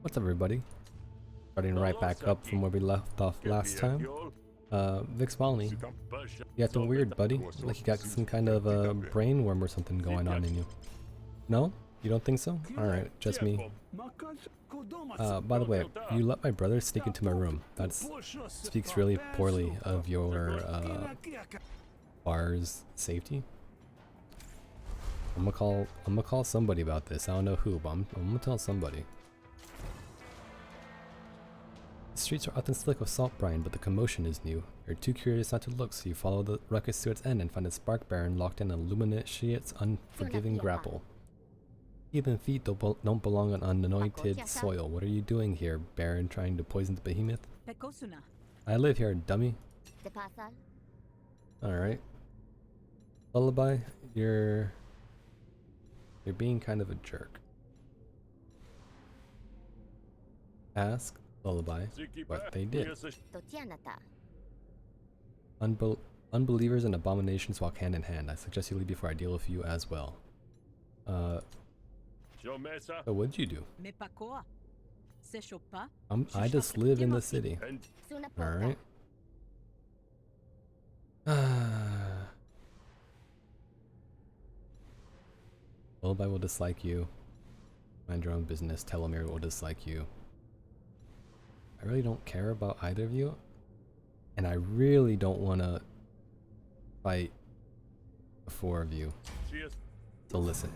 What's up, everybody? Starting right back up from where we left off last time. Vix Molly, you acting weird, buddy. Like you got some kind of brain worm or something going on in you. No? You don't think so? Alright, just me. By the way, you let my brother sneak into my room. That speaks really poorly of your bar's safety. I'm gonna call somebody about this. I don't know who, but I'm gonna tell somebody. The streets are often slick with salt brine, but the commotion is new. You're too curious not to look, so you follow the ruckus to its end and find a spark baron locked in a luminous, unforgiving grapple. Heathen feet don't belong on unanointed soil. What are you doing here, baron, trying to poison the behemoth? I live here, dummy. Alright. Lullaby, you're being kind of a jerk. Ask Lullaby what they did. Unbelievers and abominations walk hand in hand. I suggest you leave before I deal with you as well. So what'd you do? I just live in the city. Alright. Lullaby will dislike you. Mind your own business. Telomere will dislike you. I really don't care about either of you, and I really don't want to fight the four of you. So listen,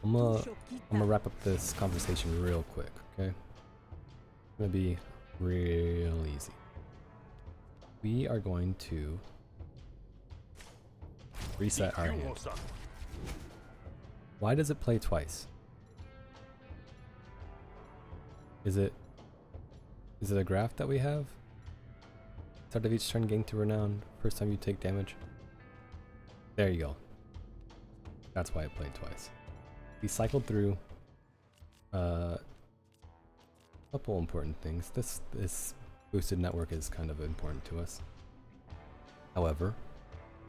I'm gonna wrap up this conversation real quick, okay? It's gonna be real easy. We are going to reset our hand. Why does it play twice? Is it a graph that we have? Start of each turn, gain 2 renown. First time you take damage. There you go. That's why it played twice. We cycled through a couple important things. This boosted network is kind of important to us. However,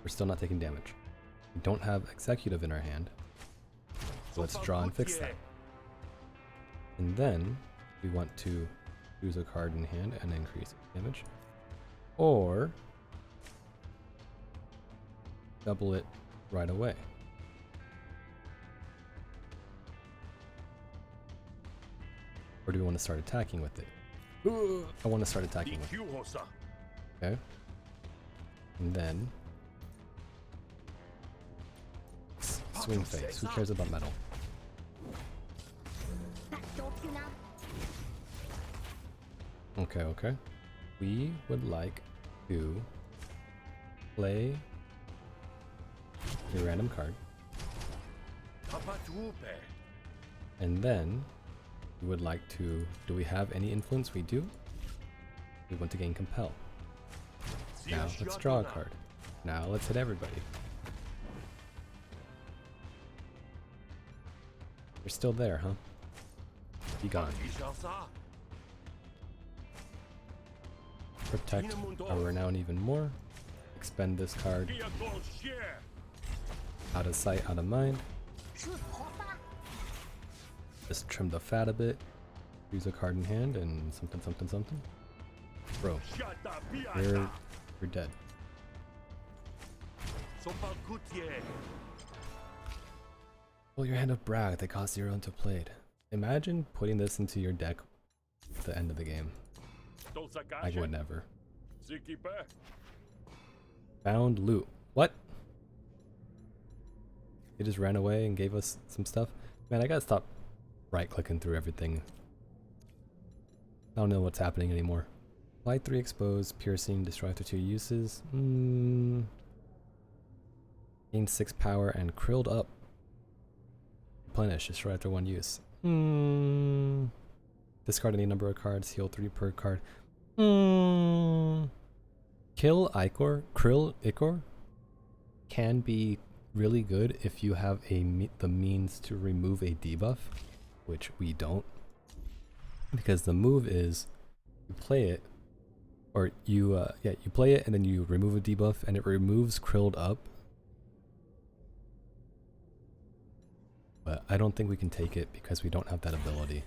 we're still not taking damage. We don't have executive in our hand. So let's draw and fix that. And then we want to choose a card in hand and increase damage, or double it right away. Or do we want to start attacking with it? I want to start attacking with it. Okay. And then swing face. Who cares about metal? Okay. We would like to play a random card. And then we would like to, do we have any influence? We do. We want to gain compel. Now let's draw a card. Now let's hit everybody. You're still there, huh? Be gone. Protect our renown even more. Expend this card. Out of sight, out of mind. Just trim the fat a bit. Use a card in hand and something. Bro, you're dead. Well, your hand of brag, they cost 0 until played. Imagine putting this into your deck at the end of the game. I would never. Found loot. What? They just ran away and gave us some stuff? Man, I gotta stop right-clicking through everything. I don't know what's happening anymore. Apply 3 exposed, piercing, destroy after 2 uses. Gain 6 power and krilled up. Replenish, destroy after 1 use. Discard any number of cards, heal 3 per card. Kill Krill Ichor can be really good if you have the means to remove a debuff, which we don't. Because the move is you play it, or you play it and then you remove a debuff and it removes Krilled Up. But I don't think we can take it because we don't have that ability.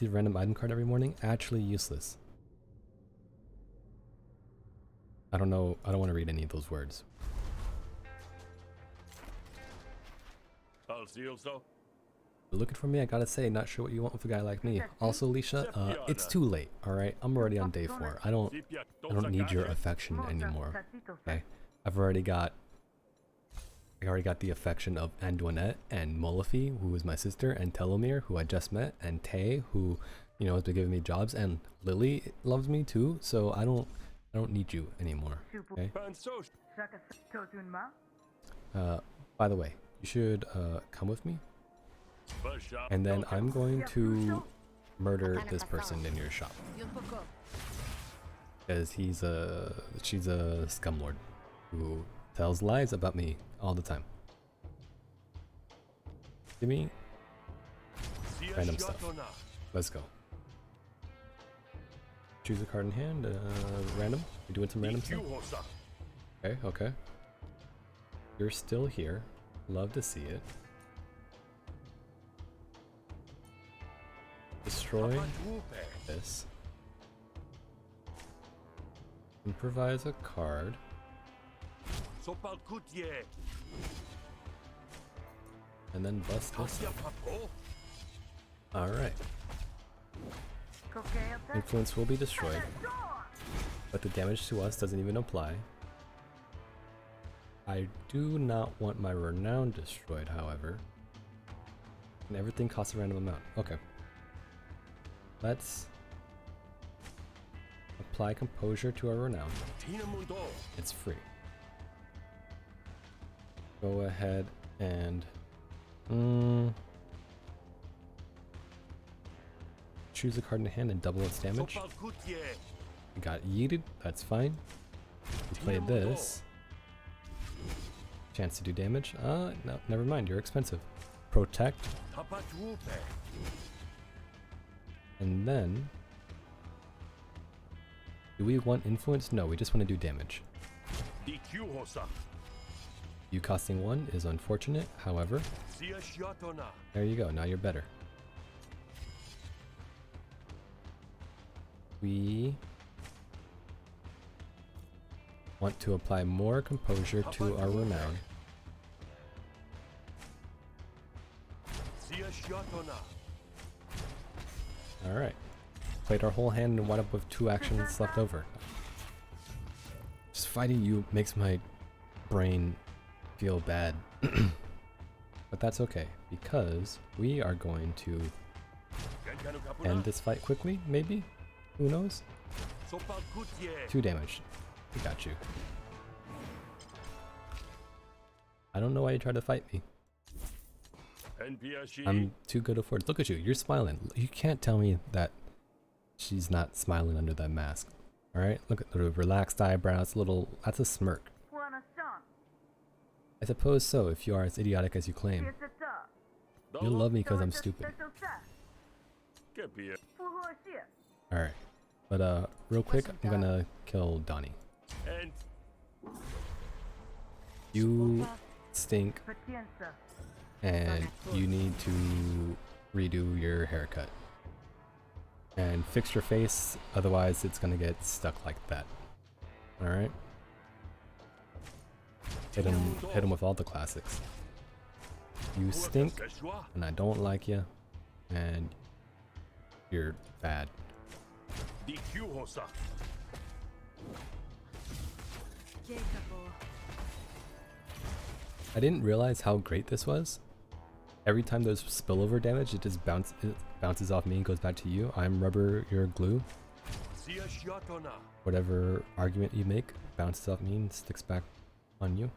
receive a random item card every morning. Actually useless. I don't know. I don't want to read any of those words. Looking for me, I gotta say, not sure what you want with a guy like me. Also, Alicia, it's too late, alright? I'm already on day 4. I don't need your affection anymore. Okay? I already got the affection of Antoinette and Molafi, who is my sister, and Telomere, who I just met, and Tay, who, you know, has been giving me jobs, and Lily loves me too, so I don't need you anymore. Okay? By the way, you should come with me. And then I'm going to murder this person in your shop. Because she's a scumlord who tells lies about me all the time. Give me random stuff. Let's go. Choose a card in hand, random. You doing some random stuff? Okay, okay. You're still here. Love to see it. Destroy this. Improvise a card. And then bust this. Alright. Influence will be destroyed. But the damage to us doesn't even apply. I do not want my renown destroyed, however. And everything costs a random amount. Okay. Let's apply composure to our renown. It's free. Go ahead and choose a card in hand and double its damage. We got yeeted, that's fine. We played this. Chance to do damage. No, never mind, you're expensive. Protect. And then, do we want influence? No, we just want to do damage. You costing 1 is unfortunate, however. There you go, now you're better. We want to apply more composure to our renown. Alright. Played our whole hand and wound up with 2 actions left over. Just fighting you makes my brain feel bad. But that's okay, because we are going to end this fight quickly, maybe? Who knows? 2 damage. We got you. I don't know why you tried to fight me. I'm too good at words. Look at you, you're smiling. You can't tell me that she's not smiling under that mask. Alright, look at the relaxed eyebrows, that's a smirk. I suppose so, if you are as idiotic as you claim. You'll love me because I'm stupid. Alright, but real quick, I'm gonna kill Donnie. You stink. And you need to redo your haircut. And fix your face, otherwise it's gonna get stuck like that. Alright? Hit him with all the classics. You stink, and I don't like you, and you're bad. I didn't realize how great this was. Every time there's spillover damage, it just bounces off me and goes back to you. I'm rubber, you're glue. Whatever argument you make bounces off me and sticks back on you.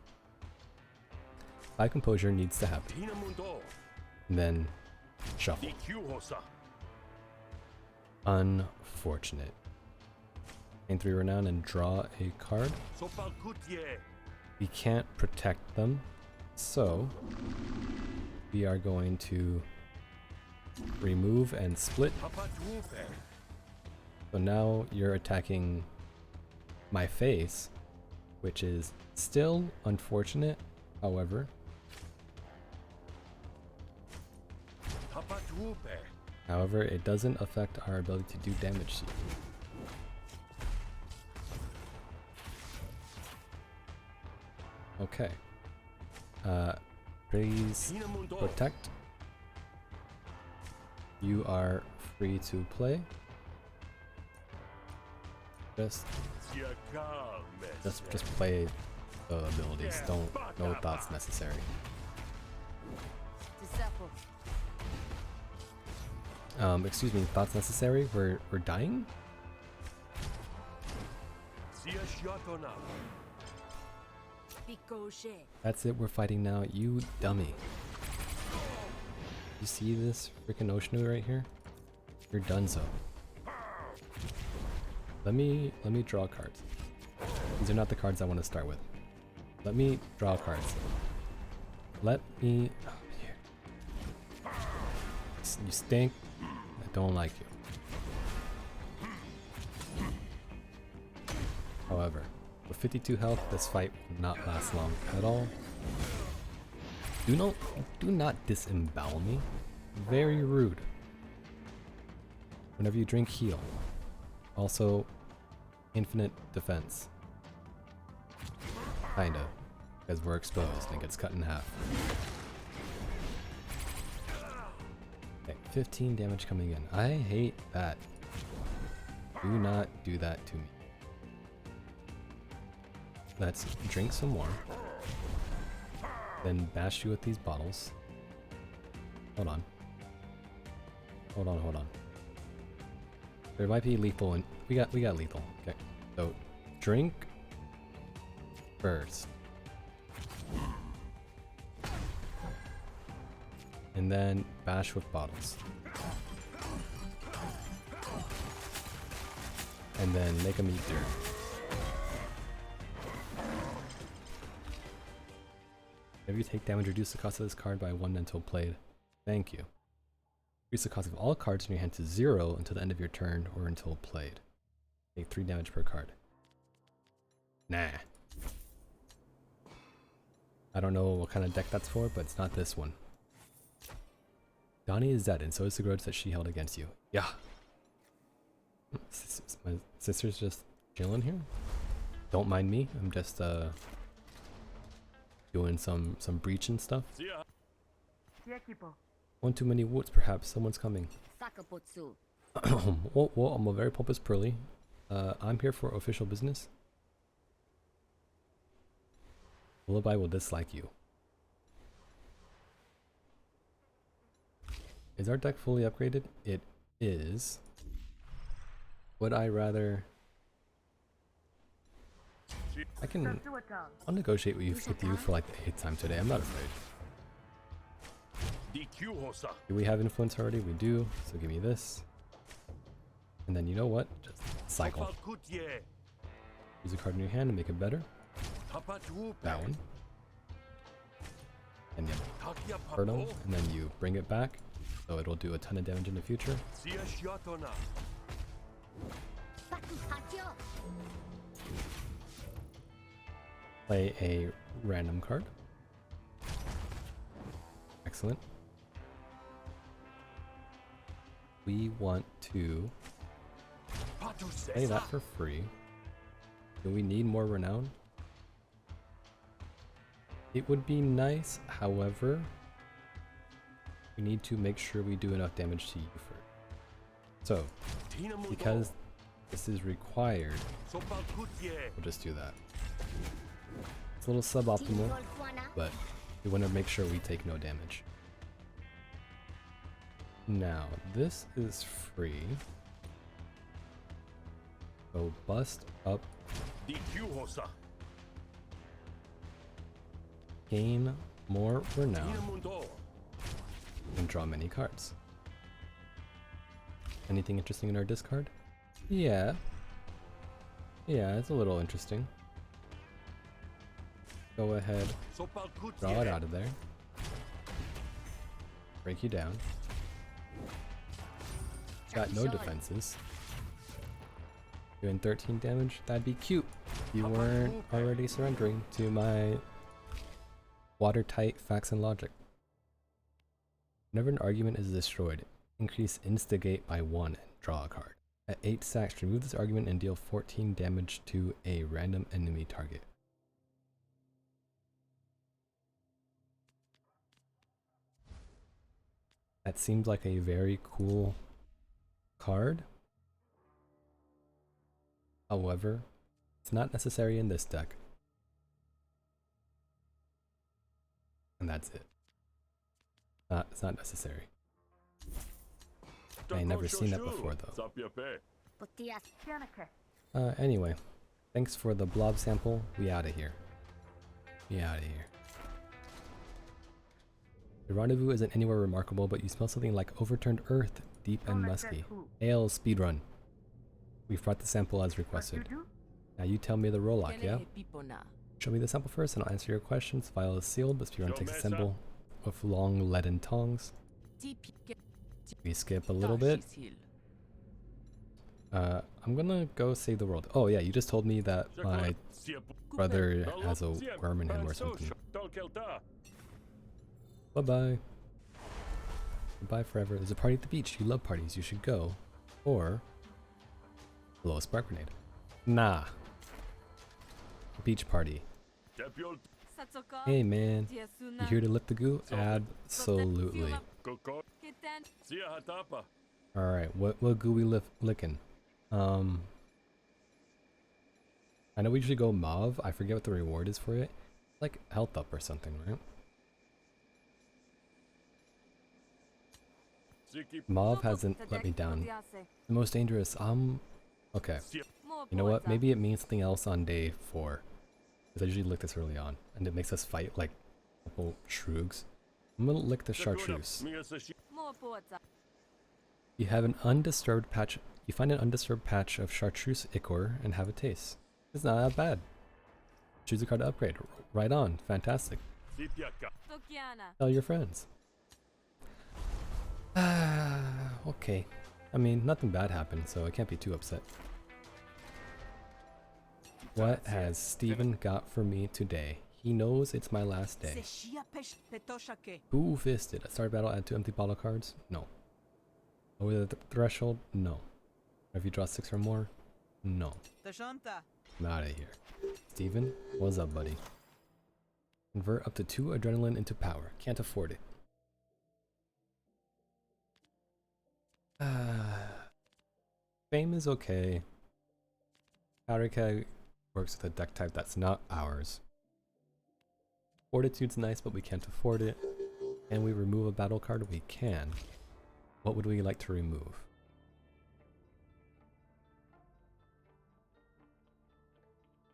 5 composure needs to happen. And then shuffle. Unfortunate. Gain 3 renown and draw a card. We can't protect them, so we are going to remove and split. So now you're attacking my face, which is still unfortunate, however. However, it doesn't affect our ability to do damage to you. Okay. Praise protect. You are free to play. Just play the abilities. No thoughts necessary. Excuse me, thoughts necessary? We're dying? That's it, we're fighting now, you dummy. You see this freaking Oshnu right here? You're donezo. Let me draw cards. These are not the cards I want to start with. Let me draw cards. Let me... Oh, you stink. I don't like you. However, with 52 health, this fight will not last long at all. Do not disembowel me. Very rude. Whenever you drink, heal. Also, infinite defense. Kinda. Because we're exposed and it gets cut in half. Okay, 15 damage coming in. I hate that. Do not do that to me. Let's drink some more. Then bash you with these bottles. Hold on. Hold on. There might be lethal and we got lethal. Okay. So drink first. And then bash with bottles. And then make them eat dirt. If you take damage, reduce the cost of this card by 1 until played. Thank you. Reduce the cost of all cards in your hand to 0 until the end of your turn or until played. Take 3 damage per card. Nah. I don't know what kind of deck that's for, but it's not this one. Donnie is dead, and so is the grudge that she held against you. Yeah. My sister's just chilling here. Don't mind me. I'm just doing some breach and stuff. One too many woods, perhaps. Someone's coming. Well, I'm a very pompous pearly. I'm here for official business. Lullaby will dislike you. Is our deck fully upgraded? It is. Would I rather... I'll negotiate with you for like the 8th time today. I'm not afraid. Do we have influence already? We do. So give me this. And then you know what? Just cycle. Use a card in your hand to make it better. That one. And you hurt them, and then you bring it back. So it'll do a ton of damage in the future. Play a random card. Excellent. We want to play that for free. Do we need more renown? It would be nice, however, we need to make sure we do enough damage to you first. So, because this is required, we'll just do that. It's a little suboptimal, but we want to make sure we take no damage. Now, this is free. So bust up. Gain more renown. And draw many cards. Anything interesting in our discard? Yeah. Yeah, it's a little interesting. Go ahead, draw it out of there. Break you down. Got no defenses. Doing 13 damage, that'd be cute if you weren't already surrendering to my watertight facts and logic. Whenever an argument is destroyed, Increase instigate by 1 and draw a card. At 8 sacks, remove this argument and deal 14 damage to a random enemy target. That seems like a very cool card. However, it's not necessary in this deck. And that's it. It's not necessary. I ain't never seen that before though. Anyway, thanks for the blob sample. We out of here. We out of here. The rendezvous isn't anywhere remarkable, but you smell something like overturned earth, deep and musky. Ale speedrun. We've brought the sample as requested. Now you tell me the roll-lock, yeah? Show me the sample first and I'll answer your questions. File is sealed, but speedrun takes a symbol with long leaden tongs. We skip a little bit. I'm gonna go save the world. Oh yeah, you just told me that my brother has a worm in him or something. Bye-bye. Goodbye forever. There's a party at the beach. You love parties. You should go. Or blow a spark grenade. Nah. Beach party. Hey man, you here to lick the goo? Absolutely. Alright, what goo we licking? I know we usually go mauve. I forget what the reward is for it. Like health up or something, right? Mauve hasn't let me down. The most dangerous, okay. You know what? Maybe it means something else on day 4. Because I usually lick this early on, and it makes us fight like a couple shroogs. I'm gonna lick the chartreuse. You have an undisturbed patch. You find an undisturbed patch of chartreuse ichor and have a taste. It's not that bad. Choose a card to upgrade. Right on. Fantastic. Tell your friends. Okay. I mean, nothing bad happened, so I can't be too upset. What has Steven got for me today? He knows it's my last day. Who fisted? A start battle, add 2 empty bottle cards? No. Lower the threshold? No. If you draw 6 or more? No. I'm out of here. Steven, what's up, buddy? Convert up to 2 adrenaline into power. Can't afford it. Fame is okay. Powder keg works with a deck type that's not ours. Fortitude's nice, but we can't afford it. Can we remove a battle card? We can. What would we like to remove?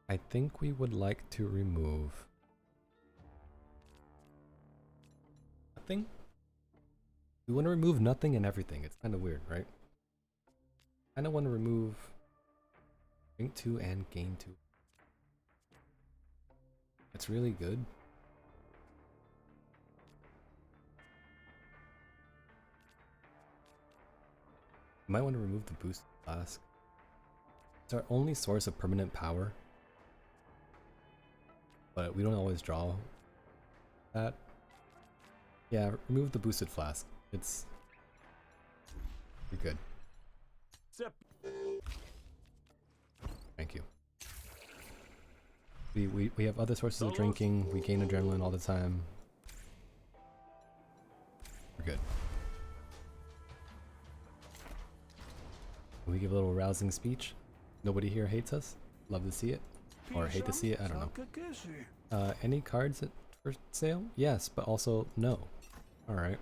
I think we would like to remove nothing. We want to remove nothing and everything. It's kind of weird, right? I kind of want to remove drink 2 and gain 2. That's really good. You might want to remove the boost flask. It's our only source of permanent power, but we don't always draw that. Yeah, remove the boosted flask. It's pretty good. Thank you. We have other sources of drinking. We gain adrenaline all the time. We're good. Can we give a little rousing speech? Nobody here hates us? Love to see it? Or hate to see it? I don't know. Any cards for sale? Yes, but also no. Alright.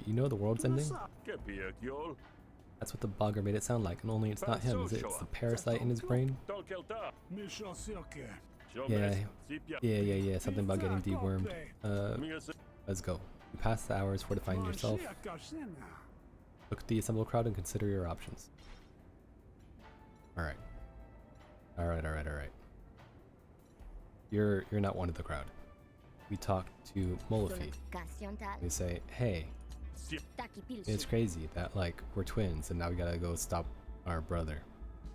You know the world's ending? That's what the bugger made it sound like, and only it's not him, is it? It's the parasite in his brain? Yeah, something about getting dewormed. Let's go. You pass the hours fortifying yourself. Look at the assembled crowd and consider your options. Alright. Alright. You're not one of the crowd. We talk to Molafi. We say, hey, it's crazy that like we're twins and now we gotta go stop our brother.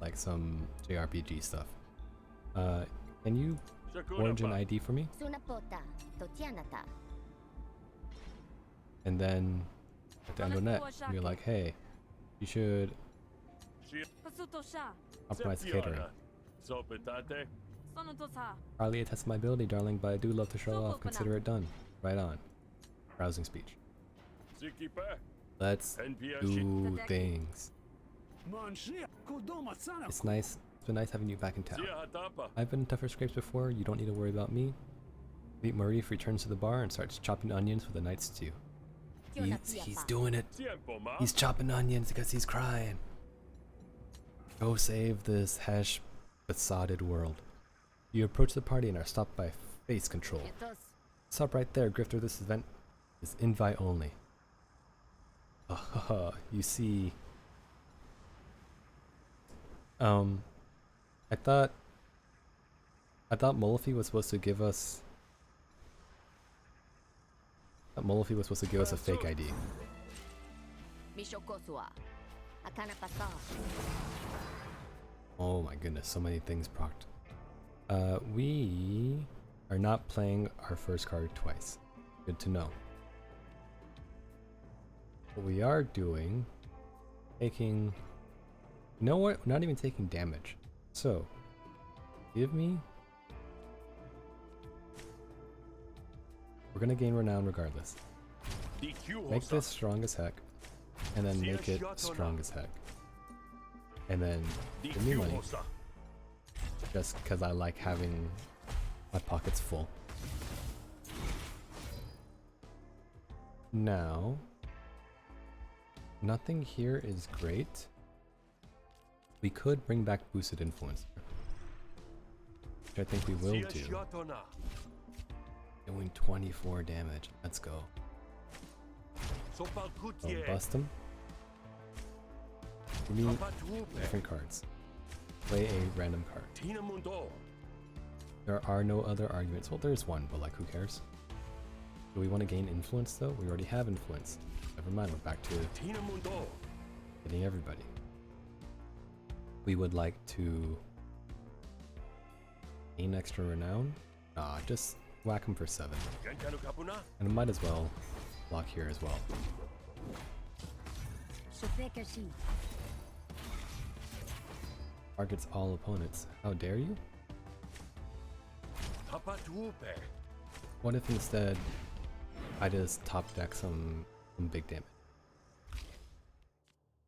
Like some JRPG stuff. Can you origin ID for me? And then at the end of the net and be like, hey, you should optimize catering. Hardly attest to my ability, darling, but I do love to show off. Consider it done. Right on. Rousing speech. Let's do things. It's nice. It's been nice having you back in town. I've been in tougher scrapes before. You don't need to worry about me. Meet Marif returns to the bar and starts chopping onions for the night stew. He's doing it. He's chopping onions because he's crying. Go save this hash-besodded world. You approach the party and are stopped by face control. Stop right there, Grifter. This event is invite only. You see... I thought Molofi was supposed to give us... Molofi was supposed to give us a fake ID. Oh my goodness, so many things procced. We are not playing our first card twice. Good to know. What we are doing, taking... You know what? We're not even taking damage. So, give me... We're gonna gain renown regardless. Make this strong as heck, and then make it strong as heck. And then give me money, just because I like having my pockets full. Now, nothing here is great. We could bring back boosted influence, which I think we will do. Doing 24 damage. Let's go. So bust him. Give me different cards. Play a random card. There are no other arguments. Well, there's one, but like, who cares? Do we want to gain influence though? We already have influence. Never mind, we're back to getting everybody. We would like to gain extra renown. Just whack him for 7. And I might as well block here as well. Targets all opponents. How dare you? What if instead I just top deck some big damage?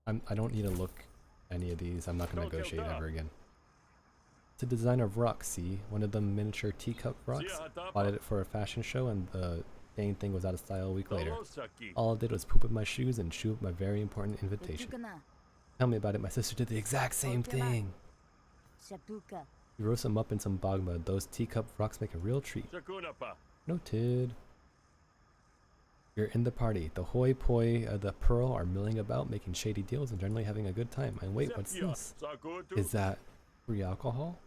I don't need to look any of these. I'm not going to negotiate ever again. It's a design of Rook, see? One of the miniature teacup rocks. Bought it for a fashion show and the dang thing was out of style a week later. All I did was poop in my shoes and chew up my very important invitation. Tell me about it, my sister did the exact same thing. You roast them up in some bog mud. Those teacup rocks make a real treat. Noted. You're in the party. The hoi poi of the Pearl are milling about, making shady deals and generally having a good time. And wait, what's this? Is that free alcohol?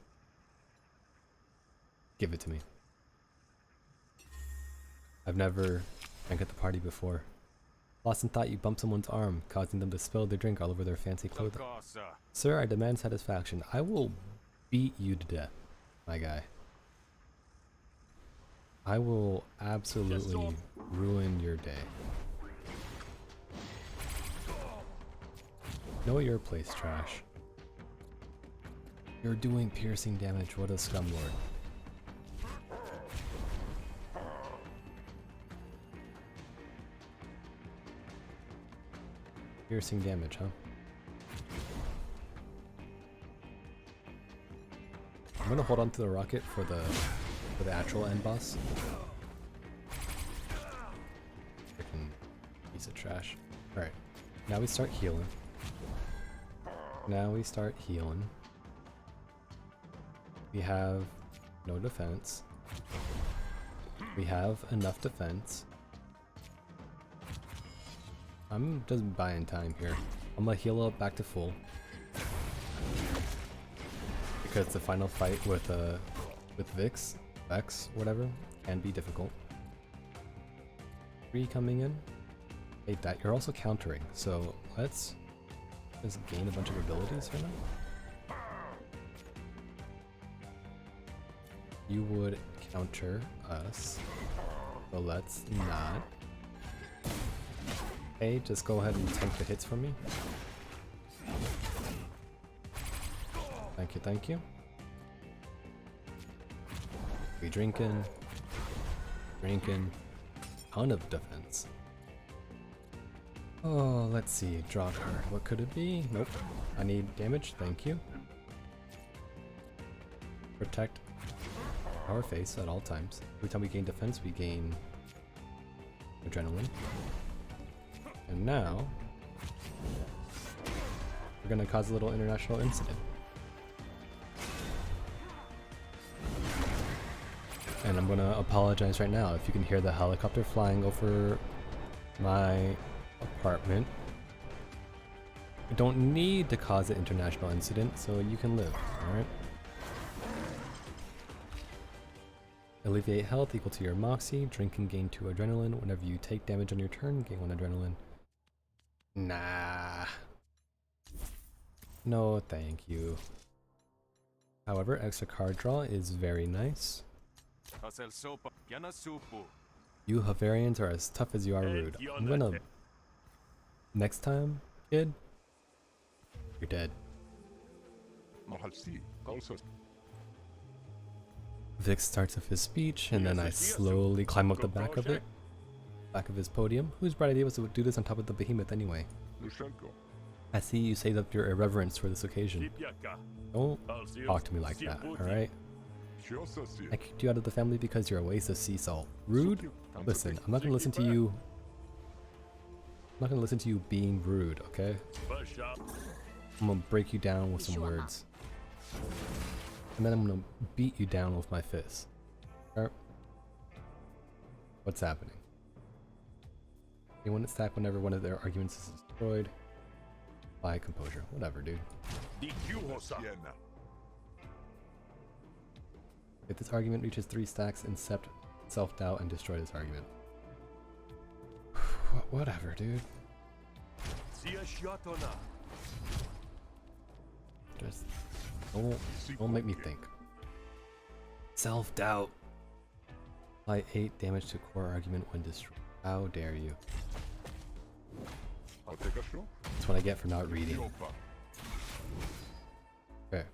Give it to me. I've never drank at the party before. Lawson thought you bumped someone's arm, causing them to spill their drink all over their fancy clothing. Sir, I demand satisfaction. I will beat you to death, my guy. I will absolutely ruin your day. Know your place, trash. You're doing piercing damage. What a scumlord. Piercing damage, huh? I'm gonna hold on to the rocket for the actual end boss. Freaking piece of trash. Alright, now we start healing. We have no defense. We have enough defense. I'm just buying time here. I'm gonna heal up back to full. Because the final fight with Vex, whatever, can be difficult. 3 coming in. Hate that. You're also countering, so let's just gain a bunch of abilities for now. You would counter us, so let's not. Hey, just go ahead and tank the hits for me. Thank you, thank you. We drinking. Ton of defense. Oh, let's see. Draw a card. What could it be? Nope. I need damage. Thank you. Protect our face at all times. Every time we gain defense, we gain adrenaline. And now we're gonna cause a little international incident. And I'm gonna apologize right now if you can hear the helicopter flying over my apartment. I don't need to cause an international incident, so you can live, alright? Alleviate health equal to your moxie. Drink and gain 2 adrenaline. Whenever you take damage on your turn, gain 1 adrenaline. Nah. No, thank you. However, extra card draw is very nice. You Havarians are as tough as you are rude. I'm gonna... Next time, kid, you're dead. Vic starts with his speech, and then I slowly climb up the back of it. Back of his podium. Whose bright idea was to do this on top of the behemoth anyway? I see you saved up your irreverence for this occasion. Don't talk to me like that, alright? I kicked you out of the family because you're a waste of sea salt. Rude? Listen, I'm not gonna listen to you. I'm not gonna listen to you being rude, okay? I'm gonna break you down with some words. And then I'm gonna beat you down with my fists. Alright? What's happening? Anyone attack whenever one of their arguments is destroyed. By composure. Whatever, dude. If this argument reaches 3 stacks, incept self-doubt and destroy this argument. Whatever, dude. Just don't make me think. Self-doubt. Apply 8 damage to core argument when destroyed. How dare you? That's what I get for not reading. Okay.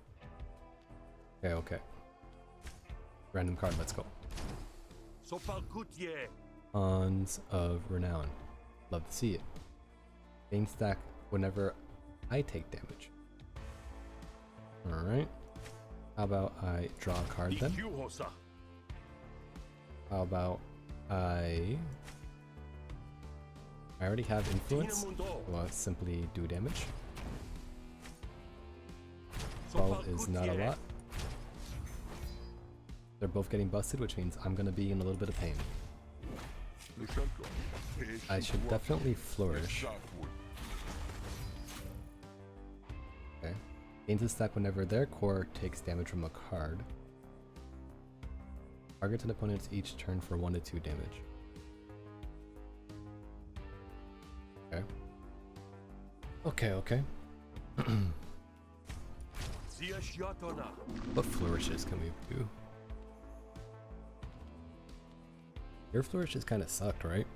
Okay. Random card, let's go. Pawns of Renown. Love to see it. Gain stack whenever I take damage. Alright. How about I draw a card then? How about I already have influence, so I'll simply do damage. 12 is not a lot. They're both getting busted, which means I'm gonna be in a little bit of pain. I should definitely flourish. Okay. Gains a stack whenever their core takes damage from a card. Targets an opponents each turn for 1 to 2 damage. Okay. What flourishes can we do? Your flourishes kind of sucked, right?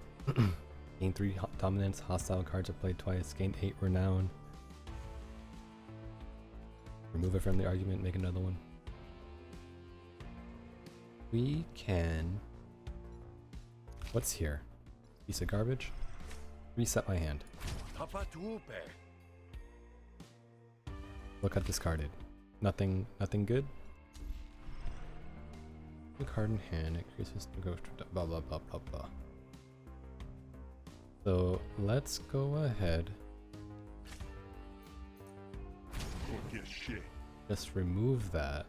Gain 3 dominance, hostile cards are played twice, gain 8 renown. Remove a friendly argument, make another one. We can... What's here? Piece of garbage? Reset my hand. Look at discarded. Nothing good? The card in hand increases the ghost blah blah blah blah blah. So let's go ahead. Just remove that.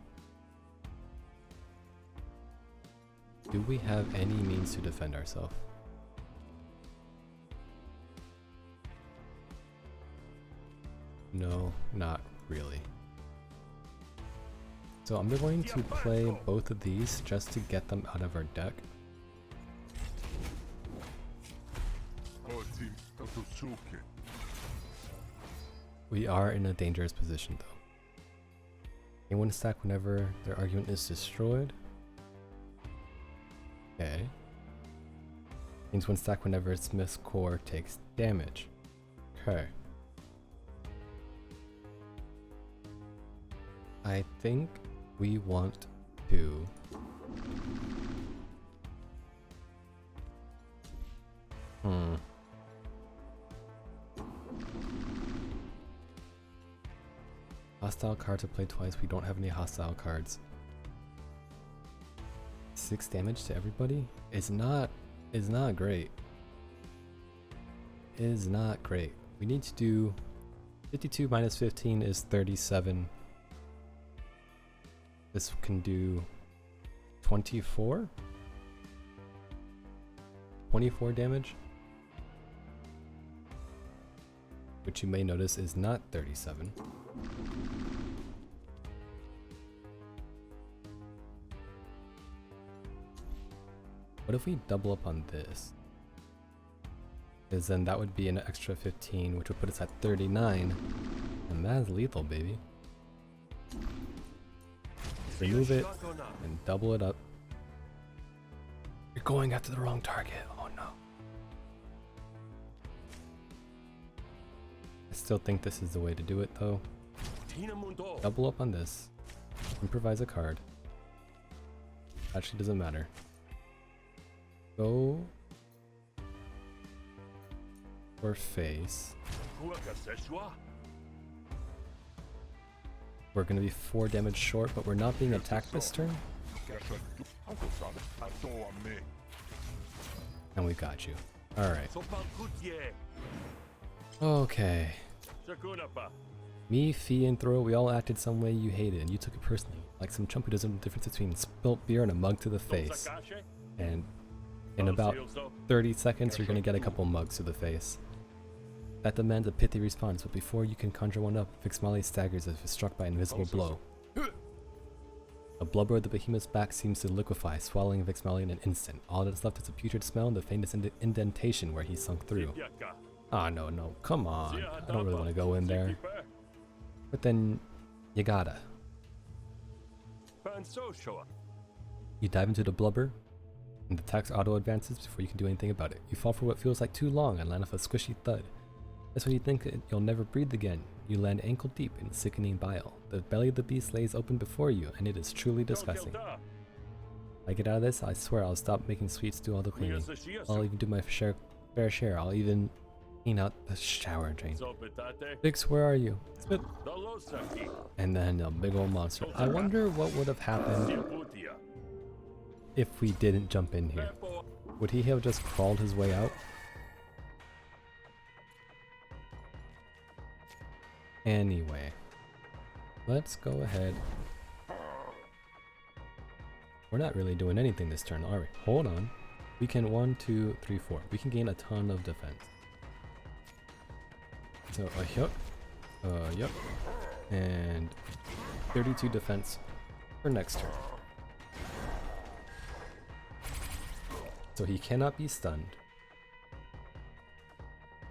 Do we have any means to defend ourselves? No, not really. So I'm going to play both of these just to get them out of our deck. We are in a dangerous position though. Anyone stack whenever their argument is destroyed. Okay. Gains 1 stack whenever its Smith's core takes damage. Okay. I think we want to hostile card to play twice. We don't have any hostile cards. 6 damage to everybody is not great. Is not great. We need to do 52 minus 15 is 37. This can do 24? 24 damage? Which you may notice is not 37. What if we double up on this? Because then that would be an extra 15, which would put us at 39. And that's lethal, baby. Remove it and double it up. You're going after the wrong target. Oh no. I still think this is the way to do it though. Double up on this. Improvise a card. Actually doesn't matter. Go for face. We're gonna be 4 damage short, but we're not being attacked this turn. And we got you. Alright. Okay. Me, Fee, and Throw, we all acted some way you hated, and you took it personally. Like some chump who doesn't know the difference between spilt beer and a mug to the face. And in about 30 seconds, you're gonna get a couple mugs to the face. That demands a pithy response, but before you can conjure one up, Vixmali staggers as if struck by an invisible blow. The blubber of the behemoth's back seems to liquefy, swallowing Vixmali in an instant. All that's left is a putrid smell and the famous indentation where he sunk through. Ah, no, come on. I don't really want to go in there. But then, you gotta. You dive into the blubber, and the attack's auto advances before you can do anything about it. You fall for what feels like too long and land off a squishy thud. That's when you think you'll never breathe again. You land ankle deep in sickening bile. The belly of the beast lays open before you, and it is truly disgusting. If I get out of this, I swear I'll stop making sweets do all the cleaning. I'll even do my fair share. I'll even clean out the shower drain. Vix, where are you? Spit. And then a big old monster. I wonder what would have happened if we didn't jump in here. Would he have just crawled his way out? Anyway, let's go ahead. We're not really doing anything this turn. Alright, hold on. We can 1, 2, 3, 4. We can gain a ton of defense. So, yup. And 32 defense for next turn. So he cannot be stunned.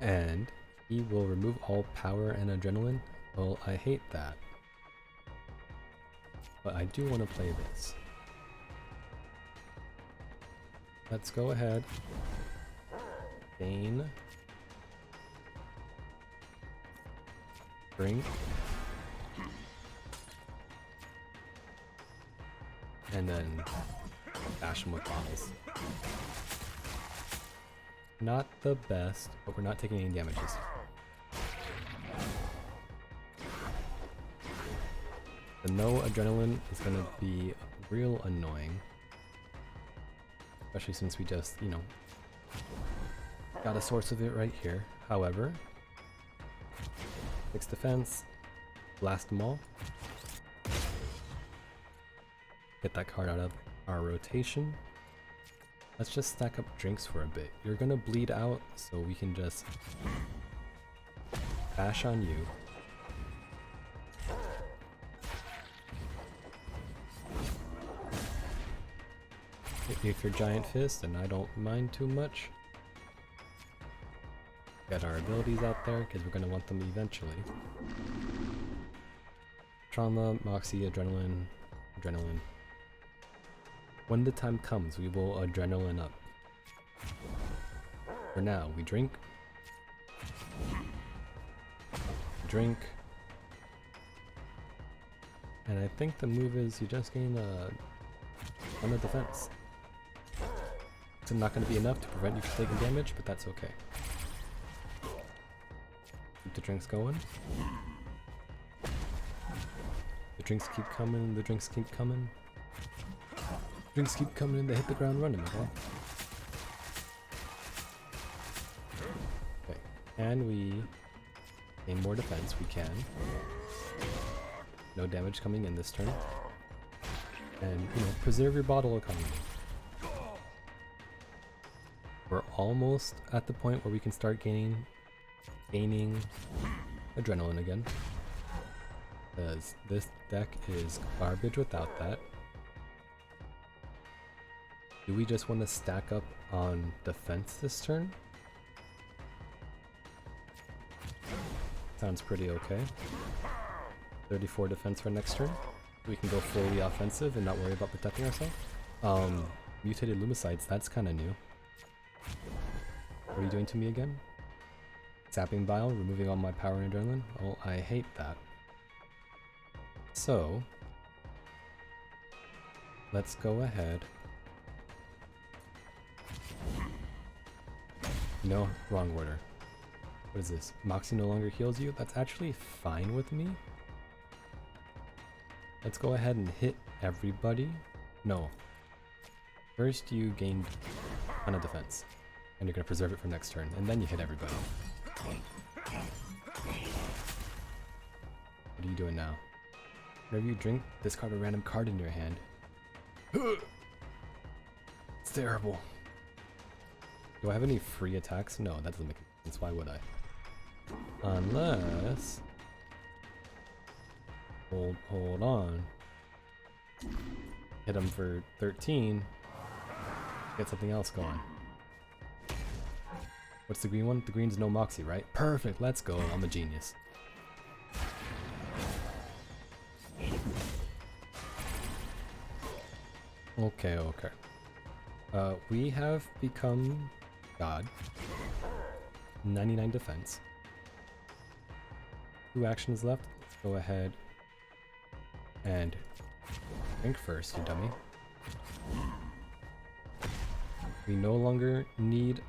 And he will remove all power and adrenaline. Well, I hate that. But I do want to play this. Let's go ahead. Gain. Drink. And then bash him with bottles. Not the best, but we're not taking any damages. The no adrenaline is going to be real annoying. Especially since we just, got a source of it right here. However, 6 defense, blast them all. Get that card out of our rotation. Let's just stack up drinks for a bit. You're gonna bleed out, so we can just bash on you. Hit me with your giant fist, and I don't mind too much. Got our abilities out there, because we're gonna want them eventually. Trauma, Moxie, Adrenaline. When the time comes, we will adrenaline up. For now, we drink. Drink. And I think the move is you just gain on the defense. It's not going to be enough to prevent you from taking damage, but that's okay. Keep the drinks going. The drinks keep coming, the drinks keep coming. Drinks keep coming and they hit the ground running, okay? Okay, and we gain more defense, we can. No damage coming in this turn. And, you know, preserve your bottle economy. We're almost at the point where we can start gaining adrenaline again. Because this deck is garbage without that. Do we just want to stack up on defense this turn? Sounds pretty okay. 34 defense for next turn. We can go fully offensive and not worry about protecting ourselves. Mutated Lumicides, that's kind of new. What are you doing to me again? Sapping Bile, removing all my power and adrenaline? Oh, I hate that. So, let's go ahead. No, wrong order. What is this? Moxie no longer heals you? That's actually fine with me. Let's go ahead and hit everybody. No. First you gain a ton of defense. And you're going to preserve it for next turn. And then you hit everybody. What are you doing now? Whenever you drink, discard a random card in your hand. It's terrible. Do I have any free attacks? No, that doesn't make sense. Why would I? Unless... Hold on. Hit him for 13. Get something else going. What's the green one? The green's no Moxie, right? Perfect, let's go. I'm a genius. Okay. We have become God. 99 defense. 2 actions left. Let's go ahead and drink first, you dummy. We no longer need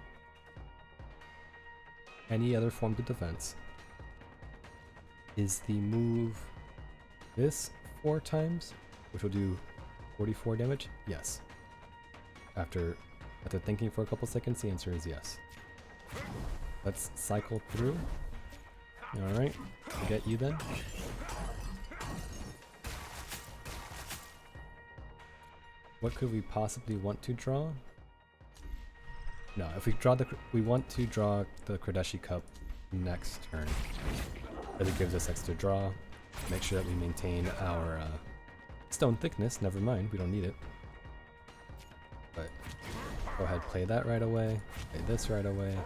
any other form of defense. Is the move this 4 times, which will do 44 damage? Yes. After thinking for a couple seconds, the answer is yes. Let's cycle through. Alright, get you then. What could we possibly want to draw? No, if we want to draw the Kodeshi Cup next turn, because it gives us extra draw. Make sure that we maintain our stone thickness. Never mind, we don't need it. But go ahead, play that right away. Play this right away.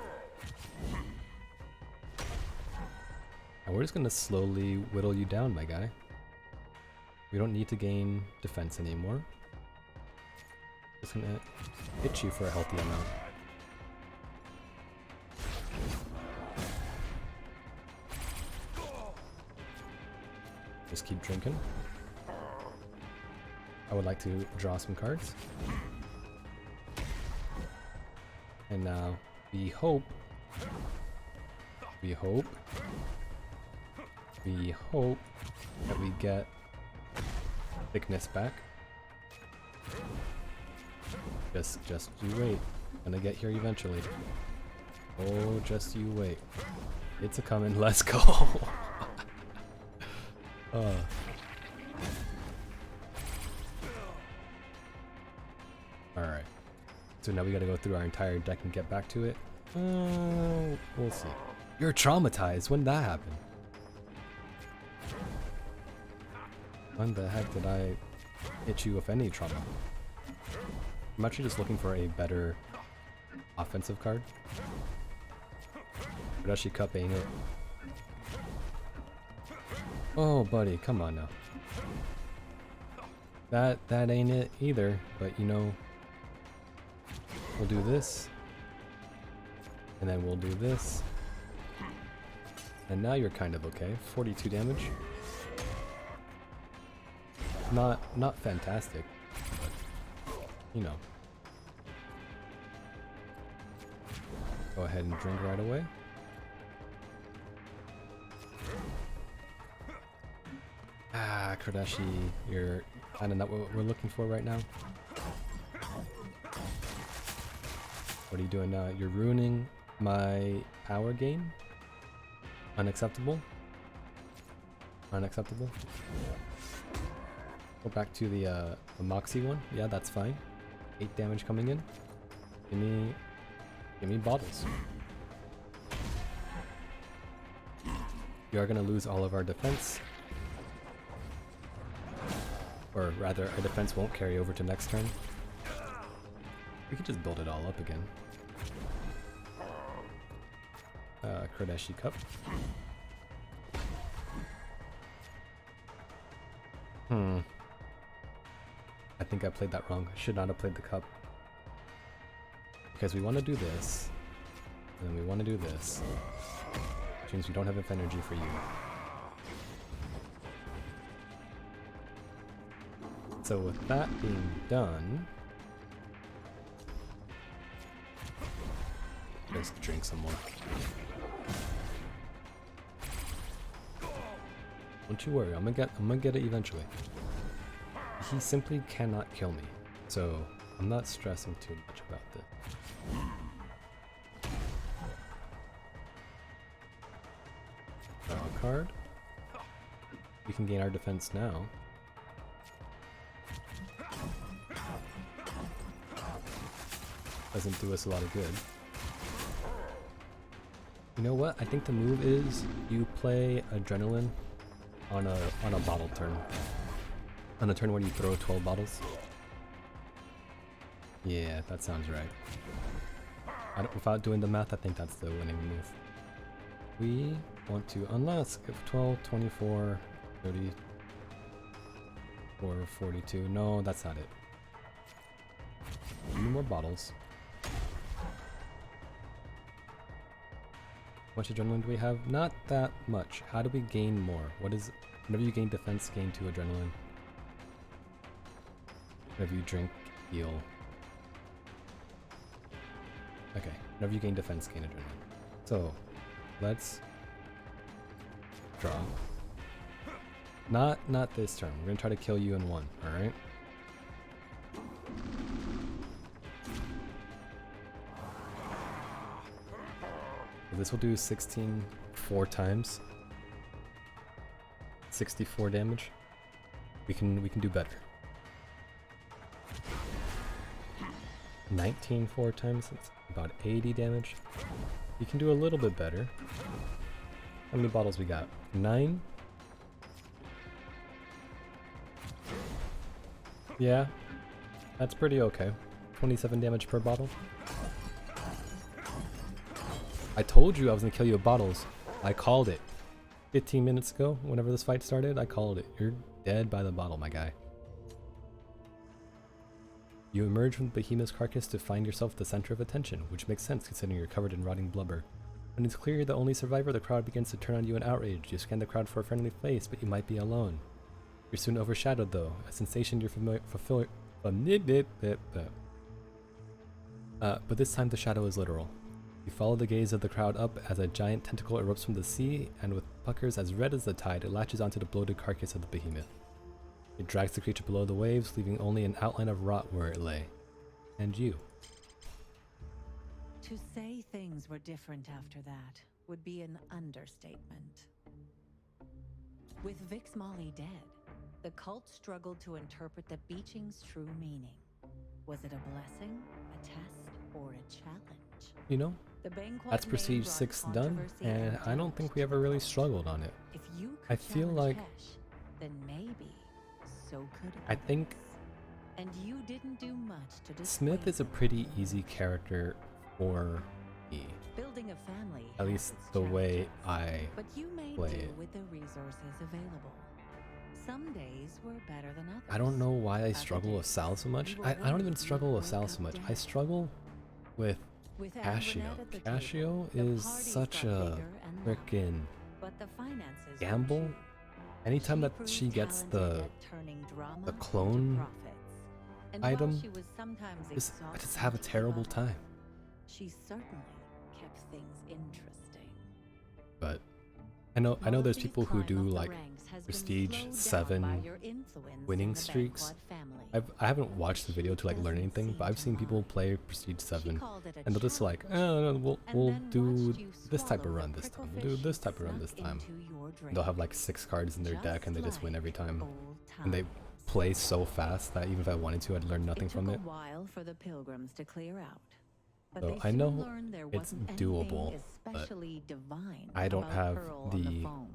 And we're just gonna slowly whittle you down, my guy. We don't need to gain defense anymore. Just gonna hit you for a healthy amount. Just keep drinking. I would like to draw some cards. And now we hope that we get thickness back. Just you wait. Gonna get here eventually. Oh, just you wait. It's a coming. Let's go. Alright. So now we gotta go through our entire deck and get back to it. We'll see. You're traumatized. When did that happen? When the heck did I hit you with any trauma? I'm actually just looking for a better offensive card. Kodeshi Cup ain't it. Oh, buddy, come on now. That ain't it either, but you know, we'll do this. And then we'll do this. And now you're kind of okay. 42 damage. Not fantastic, but you know. Go ahead and drink right away. Ah, Kodashi, you're kind of not what we're looking for right now. What are you doing now? You're ruining my power gain? Unacceptable? Unacceptable? Go back to the Moxie one. Yeah, that's fine. 8 damage coming in. Give me bottles. We are gonna lose all of our defense. Or rather, our defense won't carry over to next turn. We could just build it all up again. Kodashi Cup. I think I played that wrong. I should not have played the cup. Because we want to do this, and then we want to do this. Which means we don't have enough energy for you. So with that being done, just drink some more. Don't you worry, I'm gonna get it eventually. He simply cannot kill me, so I'm not stressing too much about this. Draw a card. We can gain our defense now. Doesn't do us a lot of good. You know what? I think the move is you play Adrenaline on a bottle turn. On a turn when you throw 12 bottles. Yeah, that sounds right. Without doing the math, I think that's the winning move. We want to, unless if 12, 24, 30, or 42. No, that's not it. Give me more bottles. How much adrenaline do we have? Not that much. How do we gain more? What is, whenever you gain defense, gain 2 adrenaline. Whenever you drink, heal. Okay, whenever you gain defense, gain adrenaline. So, let's draw. Not this turn. We're gonna try to kill you in 1, alright? This will do 16 4 times. 64 damage. We can do better. 19 4 times, it's about 80 damage. You can do a little bit better. How many bottles we got? 9? Yeah, that's pretty okay. 27 damage per bottle. I told you I was gonna kill you with bottles. I called it. 15 minutes ago, whenever this fight started, I called it. You're dead by the bottle, my guy. You emerge from the behemoth's carcass to find yourself the center of attention, which makes sense considering you're covered in rotting blubber. When it's clear you're the only survivor, the crowd begins to turn on you in outrage. You scan the crowd for a friendly face, but you might be alone. You're soon overshadowed, though, a sensation you're familiar. But this time the shadow is literal. You follow the gaze of the crowd up as a giant tentacle erupts from the sea, and with puckers as red as the tide, it latches onto the bloated carcass of the behemoth. It drags the creature below the waves, leaving only an outline of rot where it lay. And you. To say things were different after that would be an understatement. With Vix Molly dead, the cult struggled to interpret the beaching's true meaning. Was it a blessing, a test, or a challenge? You know, that's Prestige 6 done, and I don't think we ever really struggled on it. If you I feel like Hesh, then maybe so could I think and you didn't do much to Smith is a pretty easy character for me. Building a family, at least the way I but you made play do it. with the resources available. Some days were better than others. I don't know why I struggle with Sal so much. I don't even struggle with Sal so much. I struggle with With Anne Casio. Burnett at the Casio table, the is parties such got a bigger and louder, frickin' but the finances were gamble. cheap. Anytime that proved she gets talented the at turning drama the into clone profits. And while item, she was sometimes I just exhausting have a to keep terrible up, time. she certainly kept things interesting. But I know there's Morphe's people who climb do up the like ranks has been Prestige slowed down by 7 your influence winning in the streaks. Banquet family. I haven't watched the video to like learn Doesn't anything, but seem I've to seen people mind. play Prestige She 7 called it a and they'll just like, challenge, oh, and we'll then do watched you this type of swallow the run this time. prickle We'll do fish this she type of run this snuck time. into your And they'll have drink. like 6 cards in their deck and they just win Just every like time. old And they times. play so fast that even if I wanted to, I'd learn nothing It took from a it. while for the pilgrims to clear out, but So they I soon know learned there it's wasn't doable, anything but especially divine I don't about have Pearl on the foam.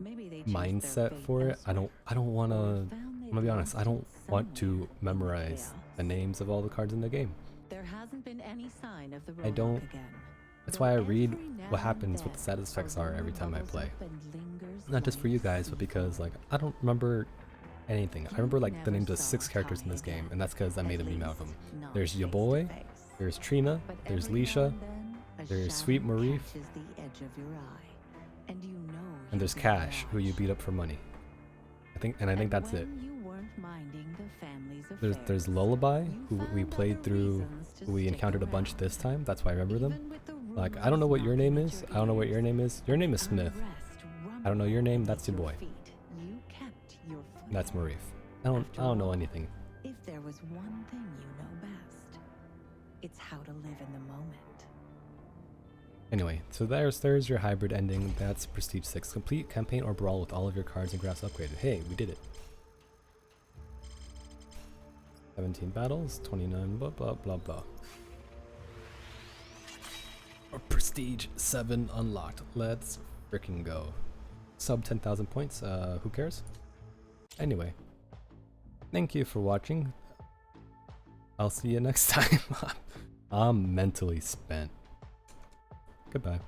Maybe they chased their mindset fate for it. I elsewhere, don't want or to. found they'd I'm gonna be honest. I lost don't it want to somewhere in the memorize chaos. the names of all the cards in the game. There hasn't been any sign of the I Rook don't- again. That's though why I read every now what and happens, what the then, status effects a are every rumor time I bubbles play. up and lingers Not just for you like guys, but sea because foam. like I don't remember anything. I remember like the never names of saw 6 characters in Kai this game, again, and that's because I made a at meme out of least them. not There's your face to boy, face. there's Trina, But there's every now Leisha, and then, a there's shadow Sweet Marie, catches the edge of your eye, and you know and there's you've been Cash, who you watched. beat up for money. I think that's it. when you weren't minding the family's There's affairs, Lullaby, you who we found played other through, reasons to who we stick encountered a bunch around. this time. That's why I remember them. Even with the Like, I don't know rumors what your name knocking is. at I don't know what ears, your name is. Your name is Smith. unrest I don't know your name. rumbled That's your beneath boy. feet. You kept your footing. That's Marif. I After don't know all, anything. If there was one thing you know best, it's how to live in the moment. Anyway, so there's your hybrid ending. That's Prestige 6. Complete campaign or brawl with all of your cards and graphs upgraded. Hey, we did it. 17 battles, 29 blah blah blah blah. Or Prestige 7 unlocked. Let's freaking go. Sub 10,000 points, who cares? Anyway, thank you for watching. I'll see you next time. I'm mentally spent. Goodbye.